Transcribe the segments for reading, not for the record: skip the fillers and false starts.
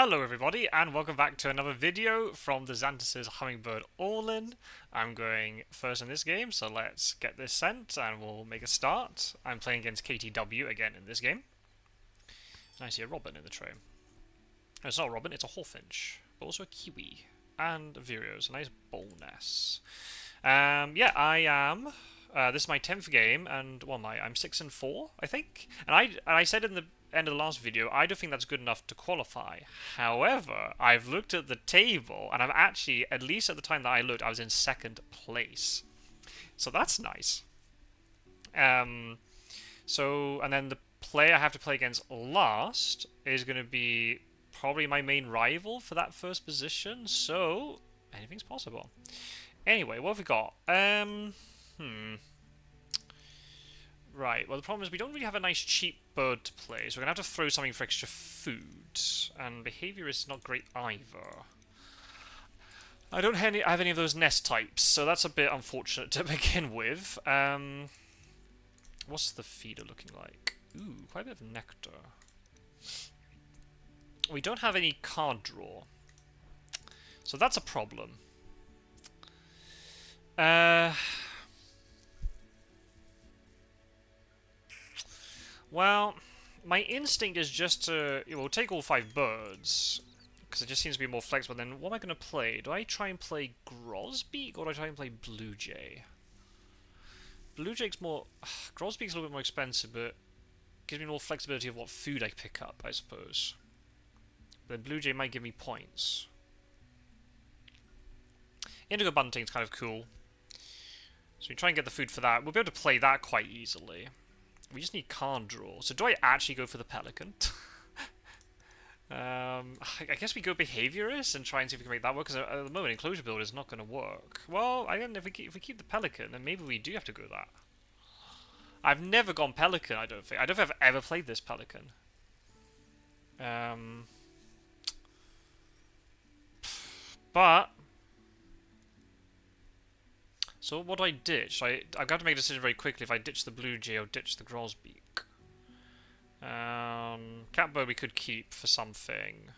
Hello everybody and welcome back to another video from the Xantus's Hummingbird All-In. I'm going first in this game, so let's get this sent and we'll make a start. I'm playing against KTW again in this game. And I see a robin in the tray. No, it's not a robin, it's a hawfinch, but also a kiwi. And a vireo's a nice bollness. Yeah, I am. This is my 10th game, and what am I? I'm 6-4, I think. And I said in the end of the last video, I don't think that's good enough to qualify. However, I've looked at the table, and I'm actually, at least at the time that I looked, I was in 2nd place. So that's nice. And then the player I have to play against last is going to be probably my main rival for that first position. So anything's possible. Anyway, what have we got? Right, well the problem is we don't really have a nice cheap bird to play, so we're going to have to throw something for extra food. And behaviour is not great either. I don't have any of those nest types, so that's a bit unfortunate to begin with. What's the feeder looking like? Ooh, quite a bit of nectar. We don't have any card draw, so that's a problem. Well, my instinct is just to... We'll take all 5 birds, because it just seems to be more flexible. Then what am I going to play? Do I try and play grosbeak, or do I try and play blue jay? Blue jay's more... Grosbeak's a little bit more expensive, but gives me more flexibility of what food I pick up, I suppose. Then blue jay might give me points. Indigo bunting's kind of cool. So we try and get the food for that. We'll be able to play that quite easily. We just need card draw. So do I actually go for the pelican? I guess we go behaviorist and try and see if we can make that work, because at the moment enclosure builder is not going to work. Well, again, if we keep the pelican, then maybe we do have to go that. I've never gone pelican, I don't think. I don't think I've ever played this pelican. But... So what do I ditch? I've got to make a decision very quickly if I ditch the blue jay or ditch the grosbeak. Catbird we could keep for something.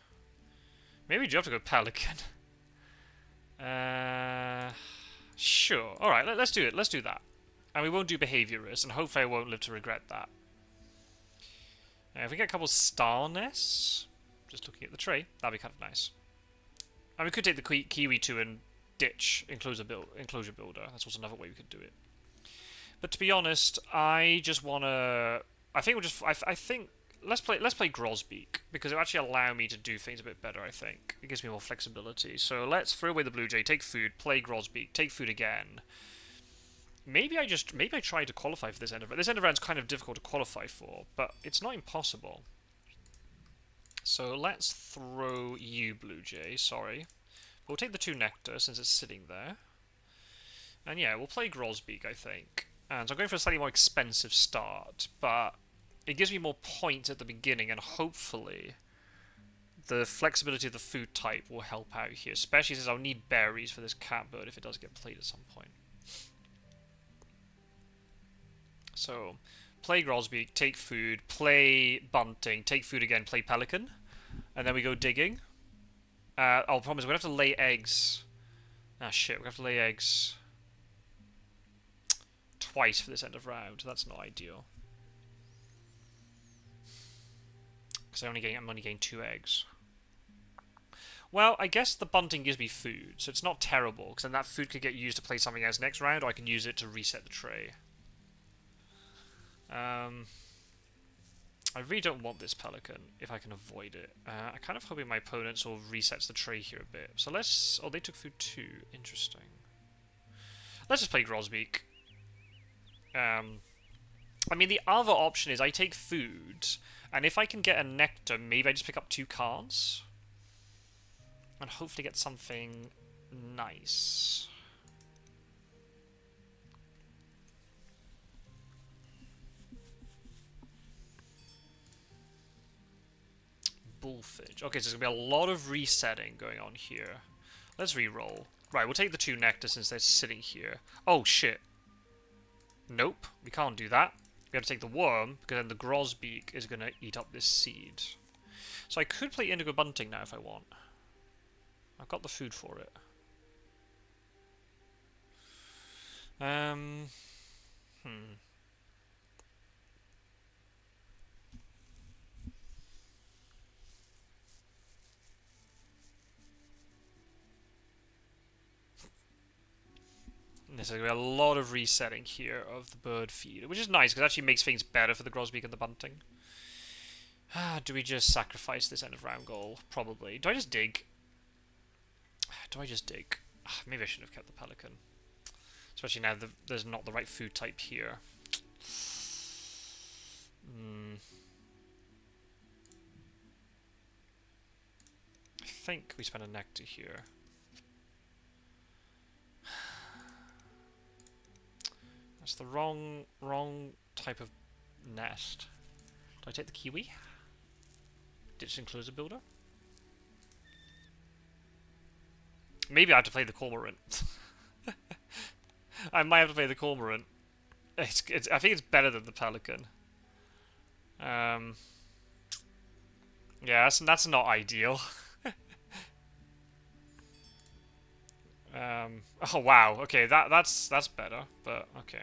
Maybe we do have to go pelican. Sure. Alright, let's do it. Let's do that. And we won't do behaviorist, and hopefully I won't live to regret that. If we get a couple star nests, just looking at the tray, that'd be kind of nice. And we could take the kiwi too and ditch enclosure builder. That's also another way we could do it. But to be honest, I just want to... I think we'll just... I think... Let's play grosbeak, because it'll actually allow me to do things a bit better, I think. It gives me more flexibility. So let's throw away the blue jay, take food, play grosbeak, take food again. Maybe I try to qualify for this end of round. This end of round's kind of difficult to qualify for, but it's not impossible. So let's throw you, blue jay, sorry. We'll take the 2 nectar, since it's sitting there. And yeah, we'll play grosbeak, I think. And so I'm going for a slightly more expensive start, but it gives me more points at the beginning, and hopefully the flexibility of the food type will help out here, especially since I'll need berries for this catbird if it does get played at some point. So, play grosbeak, take food, play bunting, take food again, play pelican, and then we go digging. I'll promise we're going to have to lay eggs. Ah, shit, we're going to have to lay eggs twice for this end of round. That's not ideal. Because I'm only getting 2 eggs. Well, I guess the bunting gives me food, so it's not terrible, because then that food could get used to play something else next round, or I can use it to reset the tray. I really don't want this pelican, if I can avoid it. I kind of hoping my opponent sort of resets the tray here a bit. So let's... Oh, they took food too. Interesting. Let's just play grosbeak. I mean, the other option is I take food, and if I can get a nectar, maybe I just pick up 2 cards. And hopefully get something nice. Bullfinch. Okay, so there's going to be a lot of resetting going on here. Let's re-roll. Right, we'll take the 2 nectar since they're sitting here. Oh, shit. Nope, we can't do that. We have to take the worm, because then the grosbeak is going to eat up this seed. So I could play indigo bunting now if I want. I've got the food for it. There's going to be a lot of resetting here of the bird feeder, which is nice because it actually makes things better for the grosbeak and the bunting. Do we just sacrifice this end of round goal? Probably. Do I just dig? Maybe I should have kept the pelican. Especially now there's not the right food type here. I think we spend a nectar here. That's the wrong type of nest. Do I take the kiwi? Ditch enclosure builder? Maybe I have to play the cormorant. I might have to play the cormorant. I think it's better than the pelican. Yeah, that's not ideal. Oh wow. Okay, that's better, but okay.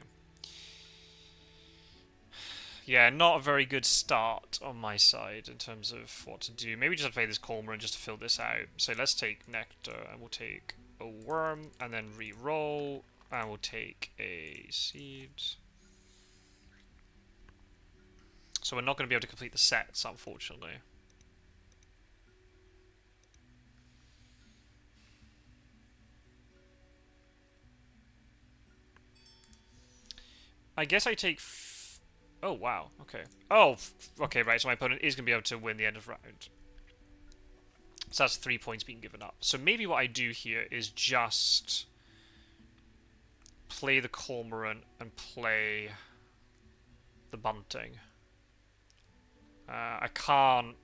Yeah, not a very good start on my side in terms of what to do. Maybe just have to play this cormorant just to fill this out. So let's take nectar, and we'll take a worm, and then re-roll, and we'll take a seed. So we're not going to be able to complete the sets, unfortunately. I guess I take... Oh, wow. Okay. Oh, okay, right. So my opponent is going to be able to win the end of round. So that's 3 points being given up. So maybe what I do here is just play the cormorant and play the bunting. I can't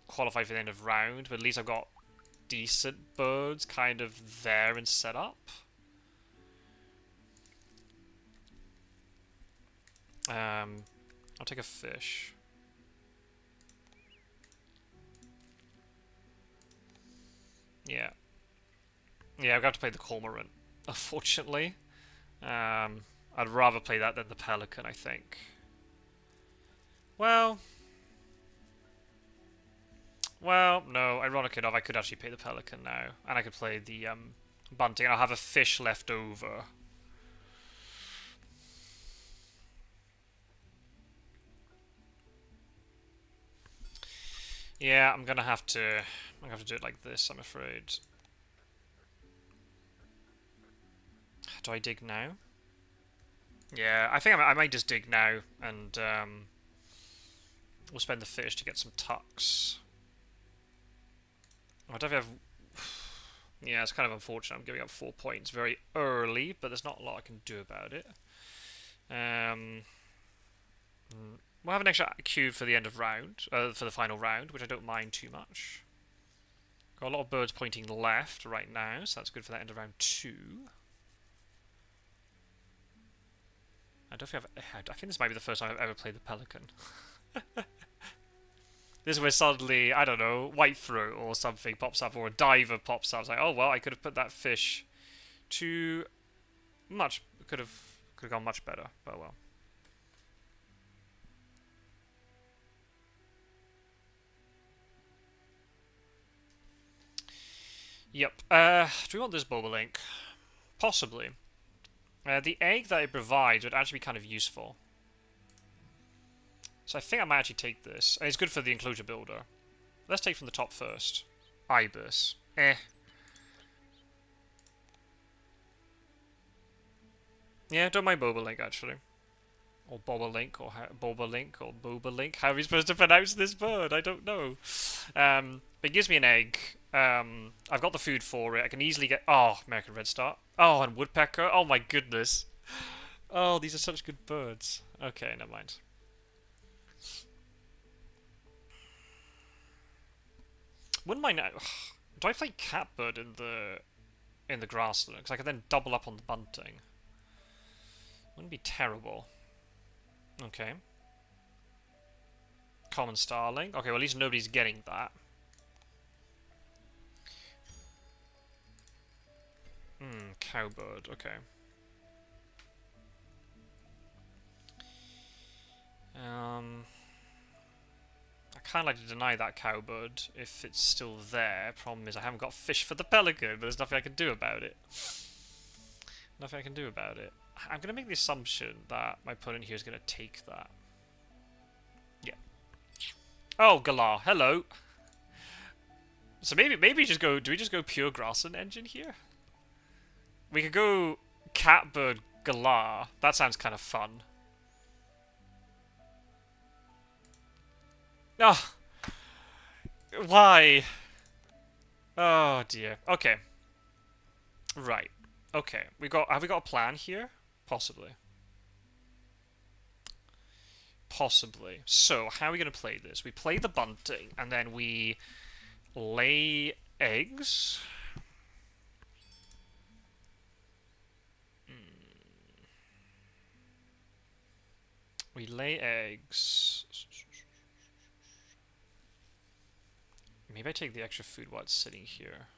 qualify for the end of round, but at least I've got decent birds kind of there and set up. I'll take a fish. Yeah. Yeah, I've got to play the cormorant, unfortunately. I'd rather play that than the pelican, I think. Well, no, ironic enough, I could actually play the pelican now. And I could play the bunting, and I'll have a fish left over. Yeah, I'm gonna have to do it like this, I'm afraid. Do I dig now? Yeah, I think I might just dig now, and we'll spend the fish to get some tucks. I don't have... Yeah, it's kind of unfortunate. I'm giving up 4 points very early, but there's not a lot I can do about it. We'll have an extra cube for the end of round, for the final round, which I don't mind too much. Got a lot of birds pointing left right now, so that's good for that end of round 2. I think this might be the first time I've ever played the pelican. This is where suddenly, I don't know, white throat or something pops up, or a diver pops up. It's like, oh well, I could have put that fish too much. Could have gone much better, but well. Yep. Do we want this bobolink? Possibly. The egg that it provides would actually be kind of useful. So I think I might actually take this. And it's good for the enclosure builder. Let's take from the top first. Ibis. Yeah, don't mind bobolink actually. Or bobolink, or bobolink, or bobolink. How are we supposed to pronounce this bird? I don't know. But it gives me an egg. I've got the food for it. I can easily get... Oh, American redstart. Oh, and woodpecker. Oh my goodness. Oh, these are such good birds. Okay, never mind. Wouldn't mind... Do I play catbird in the grassland? Because I could then double up on the bunting. Wouldn't be terrible. Okay. Common starling. Okay, well at least nobody's getting that. Cowbird, okay. I kind of like to deny that cowbird if it's still there. Problem is I haven't got fish for the pelican, but there's nothing I can do about it. Nothing I can do about it. I'm going to make the assumption that my opponent here is going to take that. Yeah. Oh, Galar, hello. So maybe just go. Do we just go pure Grassland engine here? We could go Catbird Galar. That sounds kind of fun. Oh, why? Oh dear. Okay. Right. Okay. Have we got a plan here? Possibly. Possibly. So, how are we going to play this? We play the bunting, and then we lay eggs. We lay eggs. Maybe I take the extra food while it's sitting here.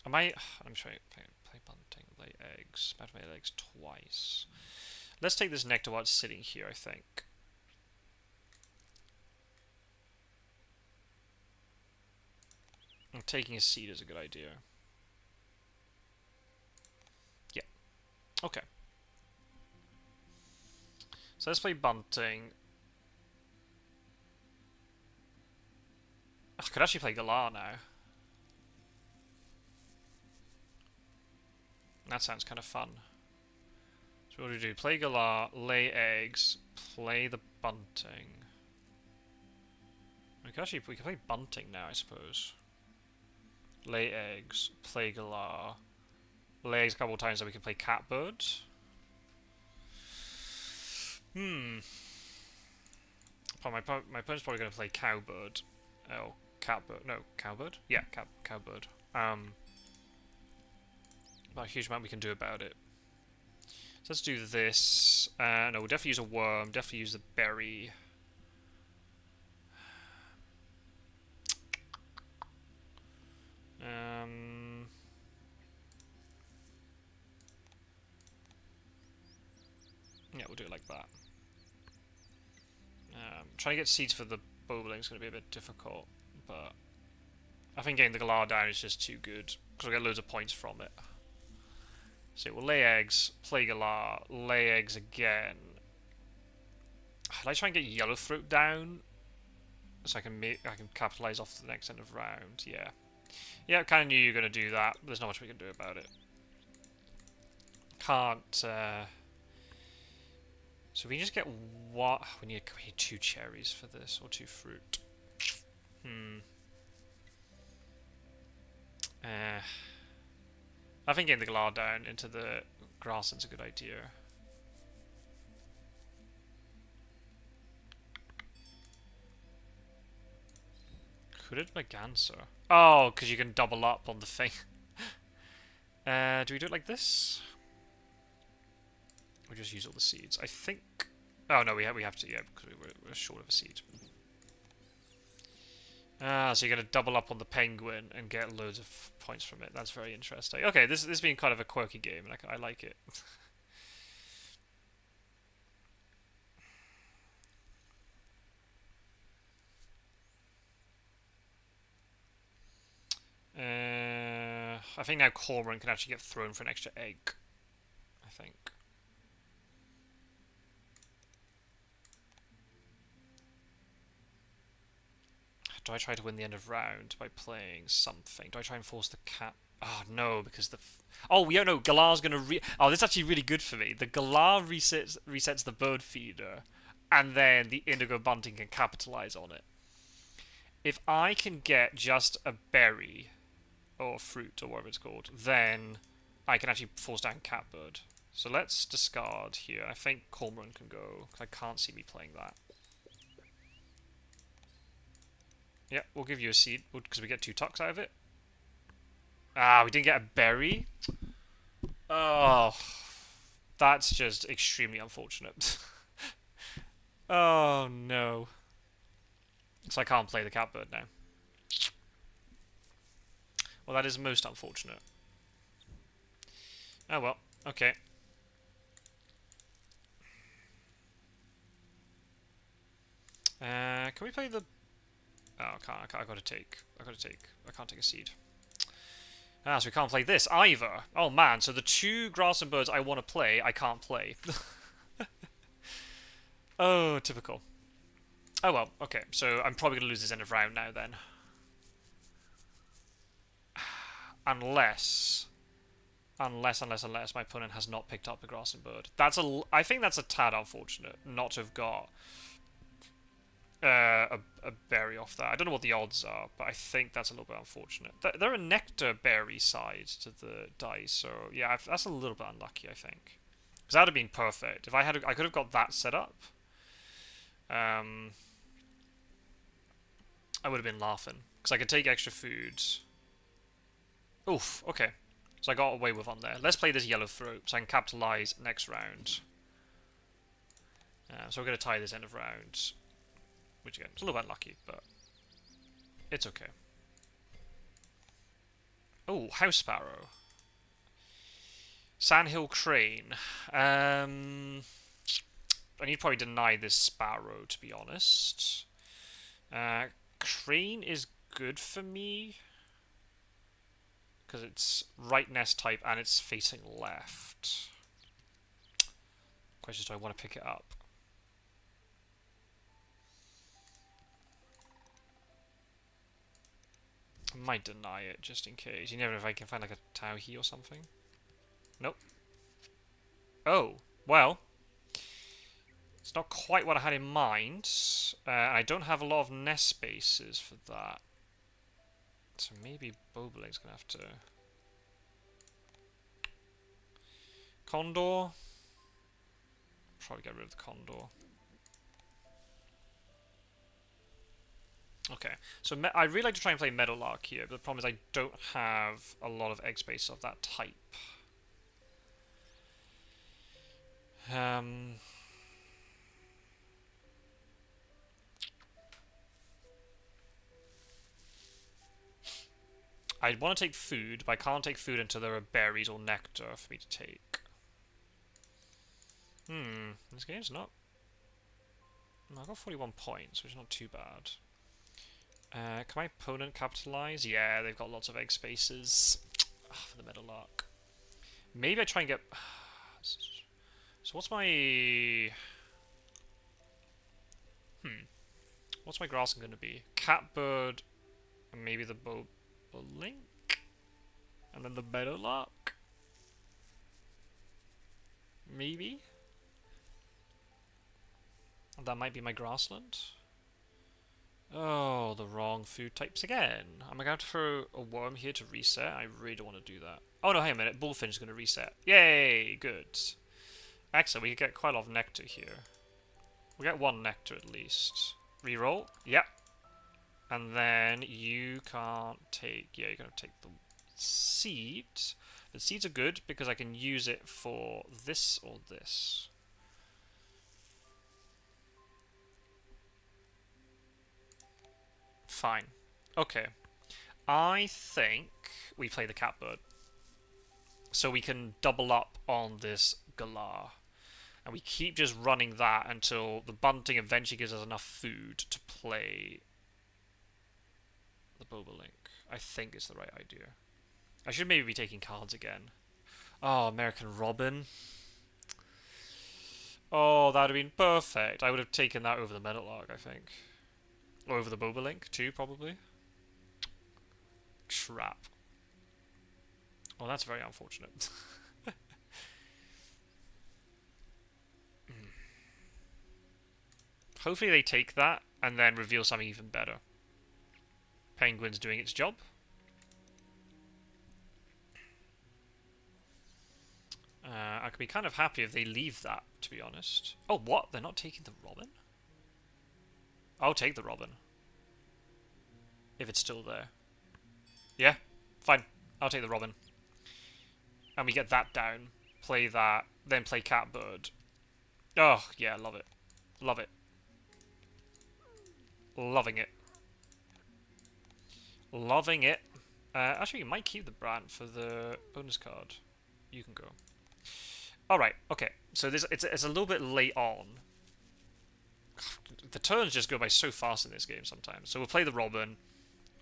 I'm trying to play bunting, lay eggs. I have to lay eggs twice. Let's take this nectar while it's sitting here, I think. Taking a seed is a good idea. Yeah. Okay. So let's play bunting. I could actually play Galar now. That sounds kind of fun. So what do we do? Play Galar, lay eggs, play the bunting. We can play bunting now, I suppose. Lay eggs, play Galar, lay eggs a couple of times, so we can play Catbird. But my opponent's probably going to play Cowbird. Oh, Catbird. No, Cowbird? Yeah, Cowbird. Not a huge amount we can do about it. So let's do this. No, we'll definitely use a worm, definitely use the berry. Yeah, we'll do it like that. Trying to get seeds for the bowling is going to be a bit difficult, but I think getting the Galar down is just too good, because we'll get loads of points from it. So we'll lay eggs, play Galar, lay eggs again. I'd like to try and get Yellowthroat down, so I can capitalize off the next end of round. Yeah, yeah, I kind of knew you were going to do that. There's not much we can do about it. Can't. So we just get what? We need 2 cherries for this, or 2 fruit. I think getting the Galar down into the Grassland's a good idea. Hooded Merganser. Oh, because you can double up on the thing. Do we do it like this? We just use all the seeds. I think. Oh no, we have to, yeah, because we're short of a seed. So you're gonna double up on the penguin and get loads of points from it. That's very interesting. Okay, this has been kind of a quirky game, and I like it. I think now Cormoran can actually get thrown for an extra egg. I think. Do I try to win the end of round by playing something? Do I try and force the cat? Oh no, because the oh yeah, no, Galar's gonna oh, this is actually really good for me. The Galar resets the bird feeder, and then the indigo bunting can capitalize on it. If I can get just a berry or fruit or whatever it's called, then I can actually force down Catbird. So let's discard here. I think Cormoran can go, because I can't see me playing that. Yeah, we'll give you a seed, because we get 2 tucks out of it. Ah, we didn't get a berry? Oh, that's just extremely unfortunate. Oh, no. So I can't play the Catbird now. Well, that is most unfortunate. Oh well, okay. Can we play the... Oh, I can't. I gotta take. I can't take a seed. Ah, so we can't play this either. Oh man, so the two Grassland birds I want to play, I can't play. Oh, typical. Oh well, okay. So I'm probably gonna lose this end of round now then. Unless my opponent has not picked up the Grassland bird. I think that's a tad unfortunate not to have got a berry off that. I don't know what the odds are, but I think that's a little bit unfortunate. They're a nectar berry side to the dice, so yeah, that's a little bit unlucky, I think. Because that would have been perfect. If I could have got that set up. I would have been laughing because I could take extra food. Oof. Okay. So I got away with one there. Let's play this yellow throat so I can capitalize next round. So we're going to tie this end of round, which again, it's a little bit unlucky, but it's okay. Oh, house sparrow. Sandhill crane. I need to probably deny this sparrow, to be honest. Crane is good for me because it's right nest type and it's facing left. Question is, do I want to pick it up? I might deny it just in case. You never know if I can find like a Tauhi or something. Nope. Oh, well. It's not quite what I had in mind. I don't have a lot of nest spaces for that. So maybe Bobolink's going to have to... Condor? Probably get rid of the Condor. Okay, so I'd really like to try and play Meadowlark here, but the problem is I don't have a lot of egg space of that type. I'd want to take food, but I can't take food until there are berries or nectar for me to take. This game's not... I got 41 points, which is not too bad. Can my opponent capitalize? Yeah, they've got lots of egg spaces. For the Meadowlark. Maybe I try and get... So what's my... What's my grassland going to be? Catbird, and maybe the Bobolink? And then the Meadowlark? Maybe? That might be my grassland. Oh, the wrong food types again. Am I going to have to throw a worm here to reset? I really don't want to do that. Oh no, hang a minute. Bullfinch is going to reset. Yay! Good. Excellent, we can get quite a lot of nectar here. We'll get one nectar at least. Reroll? Yep. And then you can't take... Yeah, you're going to take the seed. The seeds are good because I can use it for this or this. Fine. Okay. I think we play the catbird. So we can double up on this galah. And we keep just running that until the bunting eventually gives us enough food to play the Bobolink. I think it's the right idea. I should maybe be taking cards again. Oh, American Robin. Oh, that would have been perfect. I would have taken that over the Meadowlark, I think. Or over the Bobolink, too, probably. Crap. Oh, that's very unfortunate. Hopefully they take that and then reveal something even better. Penguin's doing its job. I could be kind of happy if they leave that, to be honest. Oh, what? They're not taking the Robin? I'll take the Robin. If it's still there. Yeah, fine. I'll take the Robin. And we get that down. Play that. Then play Catbird. Oh, yeah, love it. Love it. Loving it. Loving it. Actually, you might keep the Brant for the bonus card. you can go. Alright, okay. So it's a little bit late on. The turns just go by so fast in this game sometimes. So we'll play the robin,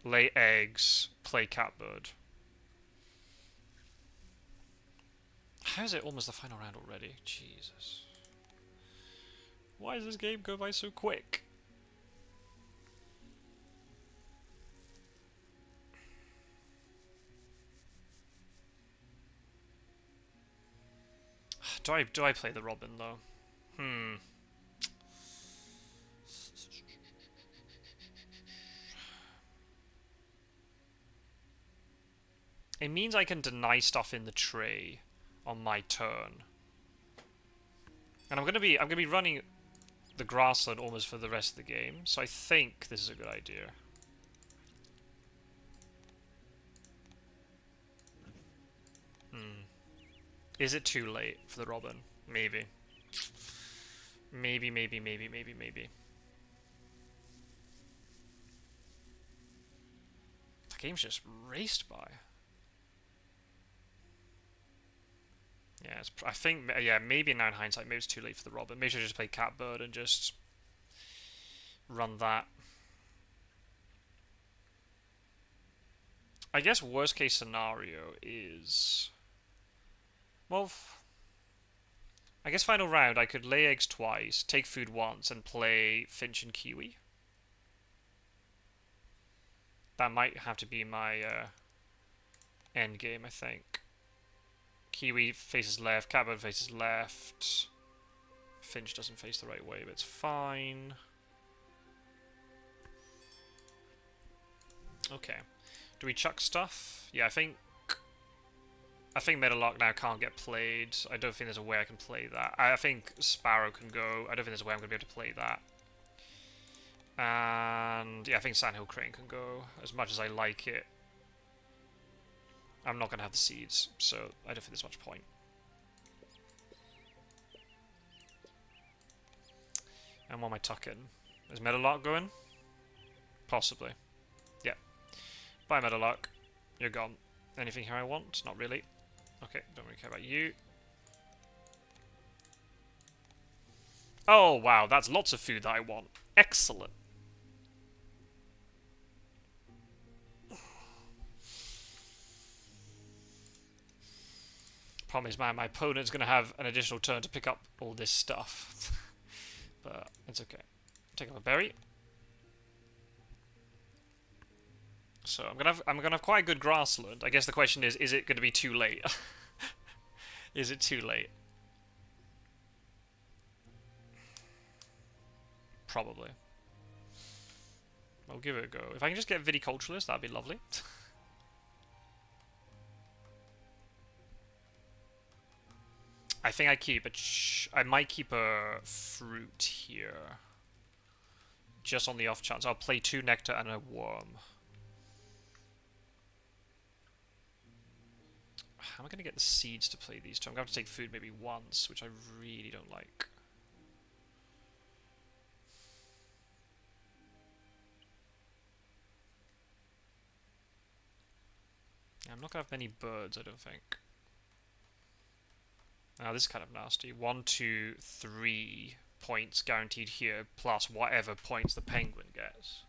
lay eggs, play catbird. How is it almost the final round already? Jesus. Why does this game go by so quick? Do I play the robin though? It means I can deny stuff in the tray on my turn. And I'm gonna be running the grassland almost for the rest of the game, so I think this is a good idea. Is it too late for the robin? Maybe. Maybe. The game's just raced by. Yeah, I think, yeah, maybe now in hindsight, maybe it's too late for the robin. Maybe I should just play catbird and just run that. I guess worst case scenario is... Well, I guess final round, I could lay eggs twice, take food once, and play finch and kiwi. That might have to be my end game, I think. Kiwi faces left, catbird faces left. Finch doesn't face the right way, but it's fine. Okay. Do we chuck stuff? Yeah, I think Meadowlark now can't get played. I don't think there's a way I can play that. I think Sparrow can go. I don't think there's a way I'm going to be able to play that. And yeah, I think Sandhill Crane can go. As much as I like it, I'm not going to have the seeds, so I don't think there's much point. And what am I tucking? Is Meadowlark going? Possibly. Yeah. Bye, Meadowlark. You're gone. Anything here I want? Not really. Okay, don't really care about you. Oh, wow, that's lots of food that I want. Excellent. Problem is, man, my opponent's going to have an additional turn to pick up all this stuff. But it's okay. Take up a berry. So I'm gonna have quite a good grassland. I guess the question is it going to be too late? Is it too late? Probably. I'll give it a go. If I can just get viticulturalist, that'd be lovely. I think I might keep a fruit here. Just on the off chance. I'll play 2 nectar and a worm. How am I going to get the seeds to play these two? I'm going to have to take food maybe once, which I really don't like. I'm not going to have many birds, I don't think. Now this is kind of nasty. 1, 2, 3 points guaranteed here, plus whatever points the penguin gets.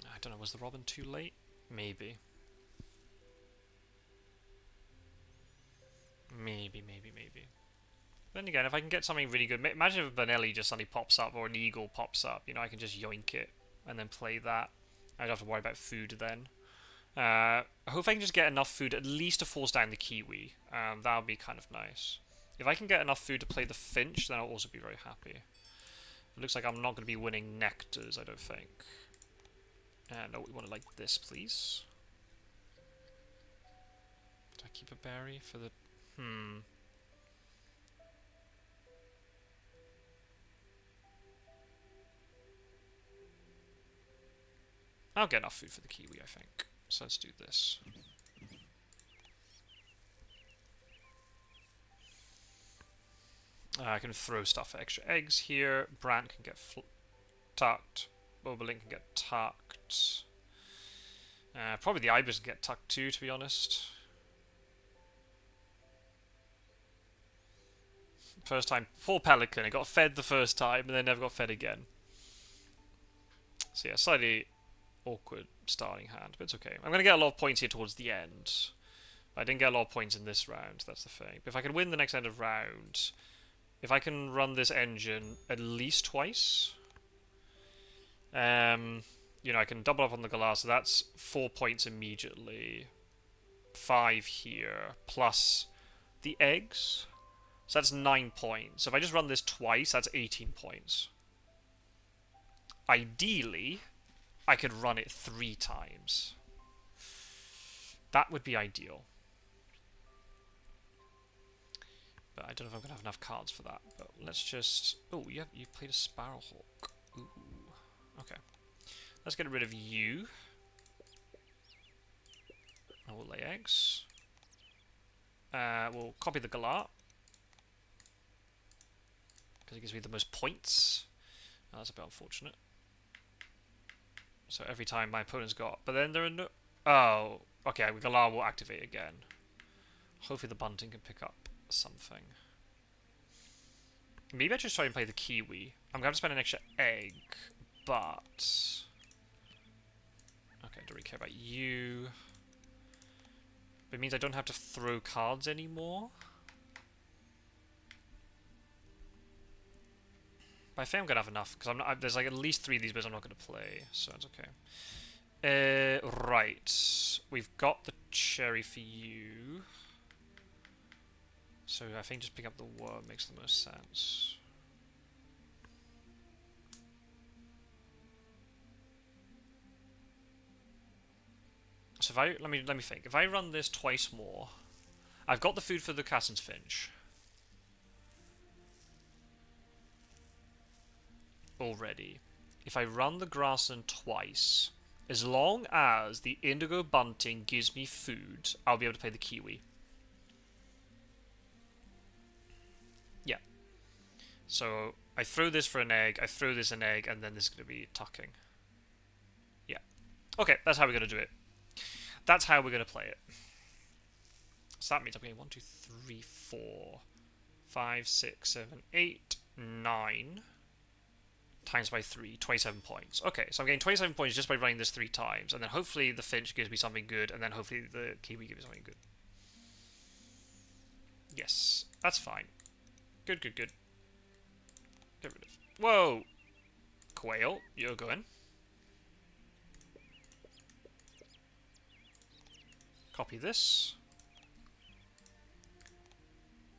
I don't know, was the robin too late? Maybe. Maybe. Then again, if I can get something really good... Imagine if a Benelli just suddenly pops up, or an eagle pops up. You know, I can just yoink it, and then play that. I don't have to worry about food then. I hope I can just get enough food at least to force down the kiwi. That would be kind of nice. If I can get enough food to play the finch, then I'll also be very happy. It looks like I'm not going to be winning nectars, I don't think. No, we want it like this, please. Do I keep a berry for the... I'll get enough food for the kiwi, I think. So let's do this. I can throw stuff for extra eggs here. Brant can get tucked. Bobolink can get tucked. Probably the ibis can get tucked too, to be honest. First time, poor pelican. It got fed the first time and then never got fed again. So yeah, slightly awkward starting hand, but it's okay. I'm going to get a lot of points here towards the end. I didn't get a lot of points in this round, that's the thing. But if I can win the next end of round, if I can run this engine at least twice, you know, I can double up on the glass, so that's 4 points immediately. 5 here, plus the eggs. So that's 9 points. So if I just run this twice, that's 18 points. Ideally, I could run it 3 times. That would be ideal. But I don't know if I'm going to have enough cards for that. But let's just... Oh, you played a Sparrowhawk. Ooh. Okay. Let's get rid of you. And we'll lay eggs. We'll copy the Galar. Because it gives me the most points. Oh, that's a bit unfortunate. So every time my opponent's got... But then there are no... Oh, okay, Galar will activate again. Hopefully the bunting can pick up something. Maybe I should try and play the kiwi. I'm going to have to spend an extra egg, but... Okay, I don't really care about you. It means I don't have to throw cards anymore. But I think I'm going to have enough, because there's like at least 3 of these birds I'm not going to play, so it's okay. Right. We've got the cherry for you. So I think just pick up the worm makes the most sense. So if I let me think. If I run this twice more, I've got the food for the Cassin's finch already. If I run the Grassland twice, as long as the indigo bunting gives me food, I'll be able to play the kiwi. Yeah. So I throw this for an egg, I throw this an egg, and then this is going to be tucking. Yeah. Okay, that's how we're going to do it. That's how we're going to play it. So that means I'm getting 1, 2, 3, 4, 5, 6, 7, 8, 9 times by 3, 27 points. Okay, so I'm getting 27 points just by running this 3 times, and then hopefully the finch gives me something good, and then hopefully the kiwi gives me something good. Yes, that's fine. Good, good, good. Get rid of... Whoa! Quail, you're going. Copy this.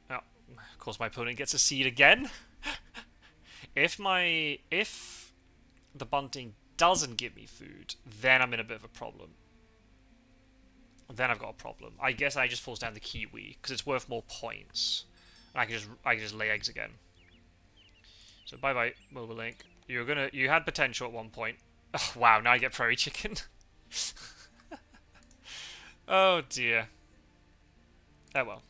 Oh, of course my opponent gets a seed again. If the bunting doesn't give me food, then I'm in a bit of a problem. Then I've got a problem. I guess I just falls down the kiwi because it's worth more points, and I can just lay eggs again. So bye bye mobile link. You had potential at one point. Oh, wow, now I get prairie chicken. Oh dear. Oh well.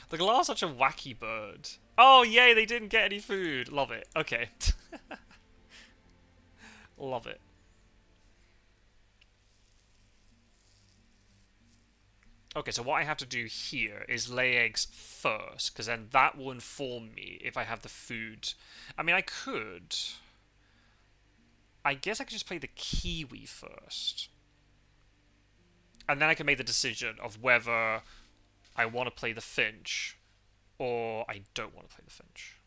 The Galar's such a wacky bird. Oh yay, they didn't get any food. Love it. Okay. Love it. Okay, so what I have to do here is lay eggs first, because then that will inform me if I have the food. I mean, I could... I guess I could just play the kiwi first. And then I can make the decision of whether I want to play the finch or I don't want to play the finch.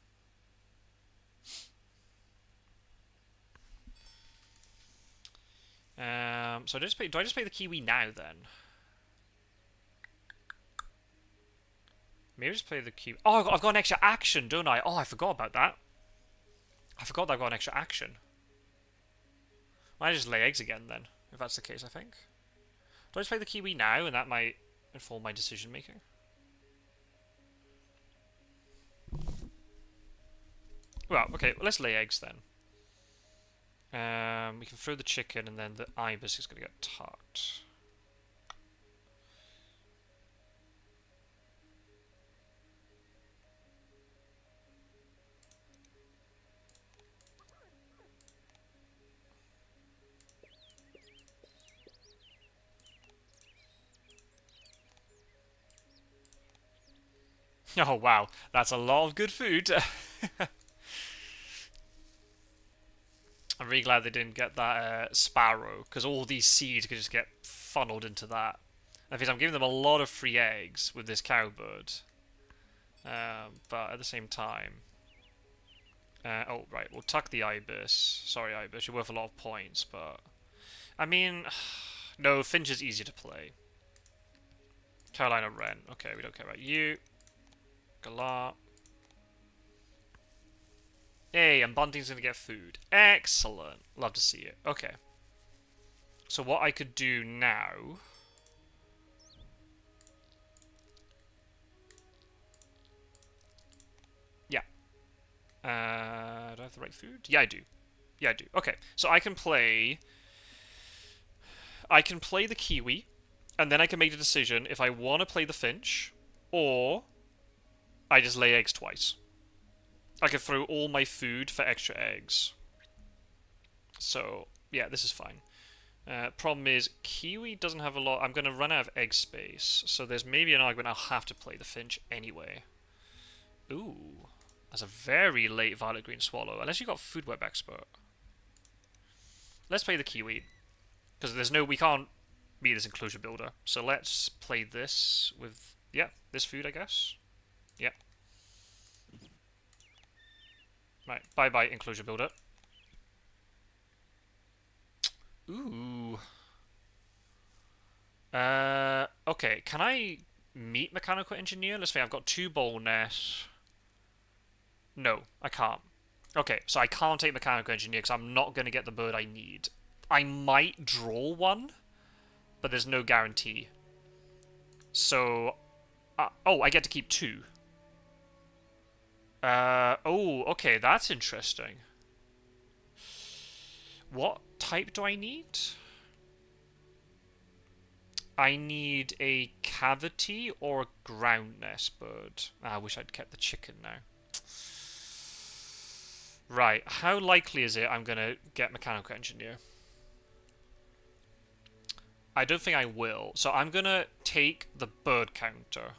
So do I just play the kiwi now then? Maybe just play the kiwi. Oh, I've got an extra action, don't I? Oh, I forgot about that. I forgot that I've got an extra action. I just lay eggs again then, if that's the case, I think. Do I just play the kiwi now, and that might inform my decision making? Well, okay, well, let's lay eggs then. We can throw the chicken, and then the ibis is going to get tucked. Oh, wow. That's a lot of good food. I'm really glad they didn't get that sparrow, because all these seeds could just get funneled into that. And because I'm giving them a lot of free eggs with this cowbird. But at the same time... oh, right, we'll tuck the ibis. Sorry, ibis, you're worth a lot of points, but... I mean... No, finch is easier to play. Carolina wren. Okay, we don't care about you. Galar. Hey, and Bunting's going to get food. Excellent. Love to see it. Okay. So what I could do now... Yeah. Do I have the right food? Yeah, I do. Yeah, I do. Okay. So I can play... the kiwi, and then I can make the decision if I want to play the finch, or I just lay eggs twice. I can throw all my food for extra eggs. So, yeah, this is fine. Problem is, kiwi doesn't have a lot... I'm going to run out of egg space, so there's maybe an argument I'll have to play the finch anyway. Ooh, that's a very late violet green swallow, unless you got food web expert. Let's play the kiwi, because there's no... we can't be this enclosure builder, so let's play this with... yeah, this food, I guess. Yeah. Right, bye-bye enclosure builder. Ooh. Okay, can I meet mechanical engineer? Let's say I've got 2 bowl nests. No, I can't. Okay, so I can't take mechanical engineer because I'm not going to get the bird I need. I might draw one, but there's no guarantee. So, oh, I get to keep 2. Oh, okay, that's interesting. What type do I need? I need a cavity or a ground nest bird. I wish I'd kept the chicken now. Right, how likely is it I'm going to get mechanical engineer? I don't think I will. So I'm going to take the bird counter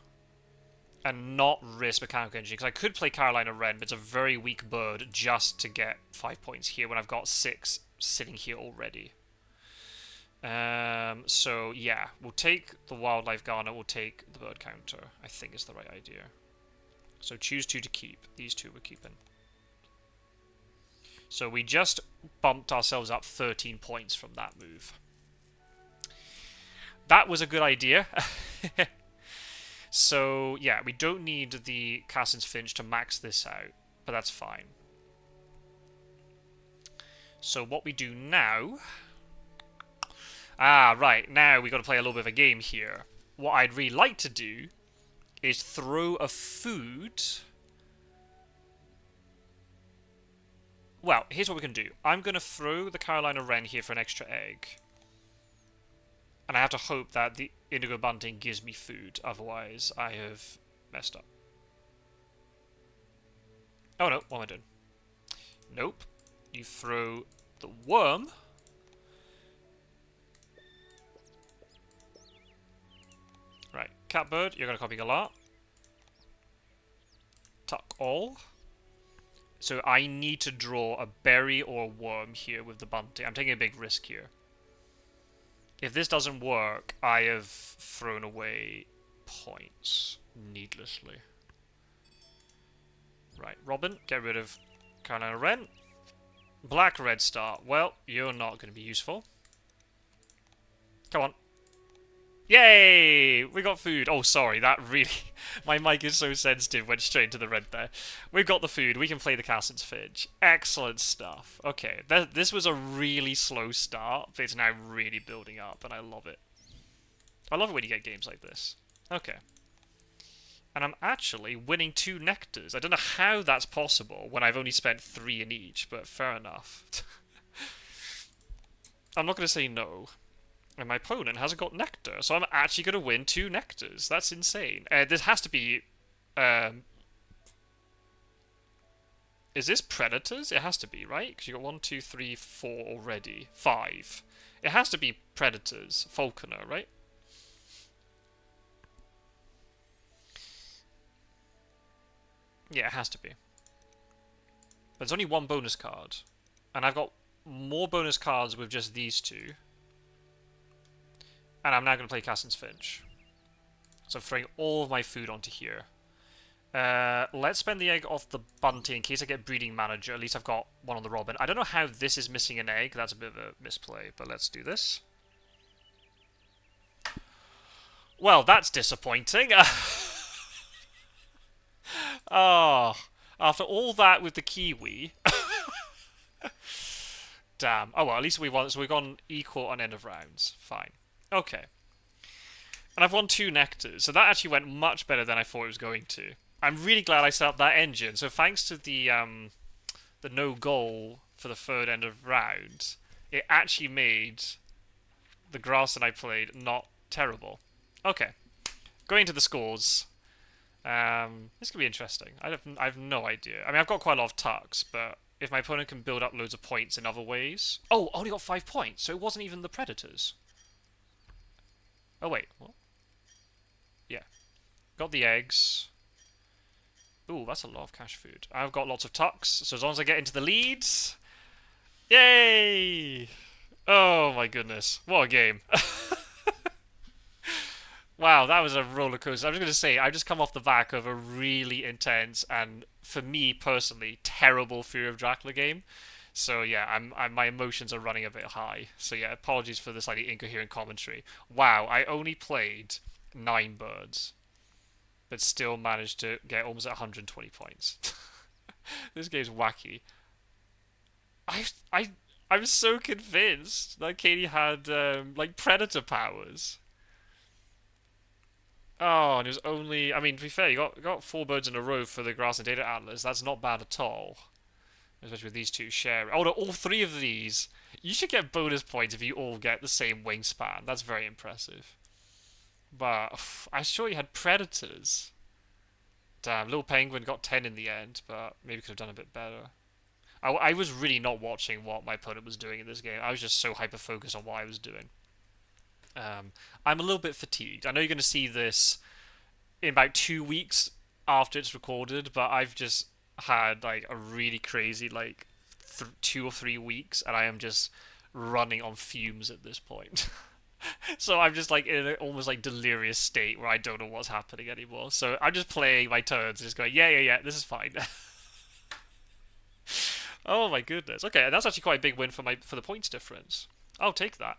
and not risk mechanical engineer, because I could play Carolina Wren, but it's a very weak bird just to get 5 points here when I've got 6 sitting here already. So yeah, we'll take the wildlife garner, we'll take the bird counter. I think is the right idea. So choose 2 to keep. These 2 we're keeping. So we just bumped ourselves up 13 points from that move. That was a good idea. So, yeah, we don't need the Cassin's Finch to max this out, but that's fine. So what we do now... Ah, right, now we got to play a little bit of a game here. What I'd really like to do is throw a food... Well, here's what we can do. I'm going to throw the Carolina Wren here for an extra egg. And I have to hope that the Indigo Bunting gives me food, otherwise I have messed up. Oh no, what am I doing? Nope. You throw the worm. Right, Catbird, you're going to copy Galar. Tuck all. So I need to draw a berry or a worm here with the Bunting. I'm taking a big risk here. If this doesn't work, I have thrown away points needlessly. Right, Robin, get rid of Carolina Wren. Black Red Star. Well, you're not going to be useful. Come on. Yay! We got food. Oh, sorry, that really... My mic is so sensitive, went straight into the red there. We've got the food. We can play the Cassin's Finch. Excellent stuff. Okay, this was a really slow start, but it's now really building up, and I love it. I love it when you get games like this. Okay. And I'm actually winning 2 nectars. I don't know how that's possible when I've only spent 3 in each, but fair enough. I'm not going to say no. And my opponent hasn't got nectar, so I'm actually going to win 2 nectars. That's insane. This has to be... is this predators? It has to be, right? Because you got 1, 2, 3, 4 already. 5. It has to be predators. Falconer, right? Yeah, it has to be. But there's only one bonus card. And I've got more bonus cards with just these two. And I'm now going to play Cassin's Finch. So I'm throwing all of my food onto here. Let's spend the egg off the Bunty in case I get Breeding Manager. At least I've got one on the Robin. I don't know how this is missing an egg. That's a bit of a misplay. But let's do this. Well, that's disappointing. Oh, after all that with the Kiwi. Damn. Oh well, at least we won. So we've gone equal on end of rounds. Fine. Okay. And I've won 2 nectars, so that actually went much better than I thought it was going to. I'm really glad I set up that engine. So thanks to the no goal for the 3rd end of round, it actually made the Grassland I played not terrible. Okay, going into the scores. This could be interesting. I have no idea. I mean, I've got quite a lot of tucks, but if my opponent can build up loads of points in other ways... Oh, only got 5 points, so it wasn't even the Predators. Oh, wait. What? Yeah. Got the eggs. Ooh, that's a lot of cash food. I've got lots of tucks, so as long as I get into the leads... Yay! Oh, my goodness. What a game. Wow, that was a roller coaster. I was going to say, I've just come off the back of a really intense and, for me personally, terrible Fear of Dracula game. So yeah, my emotions are running a bit high. So yeah, apologies for the slightly incoherent commentary. Wow, I only played 9 birds, but still managed to get almost 120 points. This game's wacky. I'm so convinced that Katie had like predator powers. Oh, and it was only... I mean, to be fair, you got 4 birds in a row for the Grassland Data Atlas. That's not bad at all. Especially with these two sharing. Oh, no, all 3 of these. You should get bonus points if you all get the same wingspan. That's very impressive. But I sure you had predators. Damn, Little Penguin got 10 in the end, but maybe could have done a bit better. I was really not watching what my opponent was doing in this game. I was just so hyper-focused on what I was doing. I'm a little bit fatigued. I know you're going to see this in about 2 weeks after it's recorded, but I've just had like a really crazy like 2 or 3 weeks, and I am just running on fumes at this point. So I'm just like in an almost like delirious state where I don't know what's happening anymore. So I'm just playing my turns, just going, yeah, this is fine. Oh my goodness. Okay, and that's actually quite a big win for the points difference. I'll take that.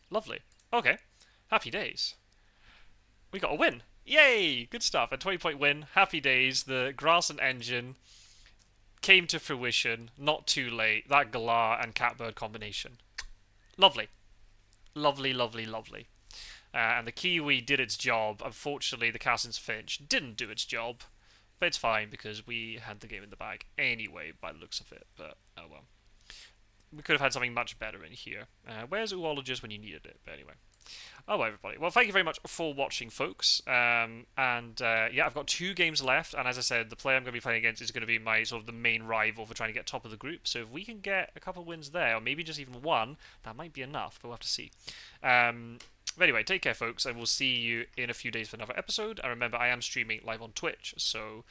Lovely. Okay. Happy days. We got a win. Yay! Good stuff. A 20-point win. Happy days. The Grassland engine came to fruition. Not too late. That Galar and Catbird combination. Lovely. Lovely, lovely, lovely. And the Kiwi did its job. Unfortunately, the Cassin's Finch didn't do its job. But it's fine because we had the game in the bag anyway, by the looks of it. But, oh well. We could have had something much better in here. Where's Oologist when you needed it? But anyway. Oh, well, everybody. Well, thank you very much for watching, folks. Yeah, I've got 2 games left, and as I said, the player I'm going to be playing against is going to be my sort of the main rival for trying to get top of the group. So if we can get a couple wins there, or maybe just even 1, that might be enough, but we'll have to see. But anyway, take care, folks, and we'll see you in a few days for another episode. And remember, I am streaming live on Twitch, so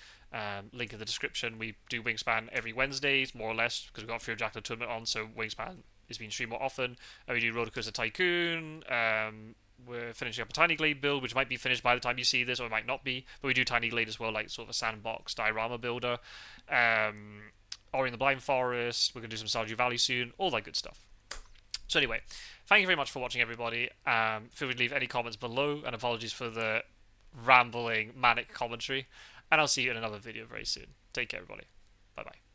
link in the description. We do Wingspan every Wednesdays, more or less, because we've got a Fear of Dracula tournament on, so Wingspan is being streamed more often. And we do Roller Coaster Tycoon. We're finishing up a Tiny Glade build, which might be finished by the time you see this, or it might not be. But we do Tiny Glade as well, like sort of a sandbox diorama builder. Ori in the Blind Forest. We're going to do some Stardew Valley soon. All that good stuff. So anyway, thank you very much for watching, everybody. Feel free to leave any comments below, and apologies for the rambling, manic commentary. And I'll see you in another video very soon. Take care, everybody. Bye-bye.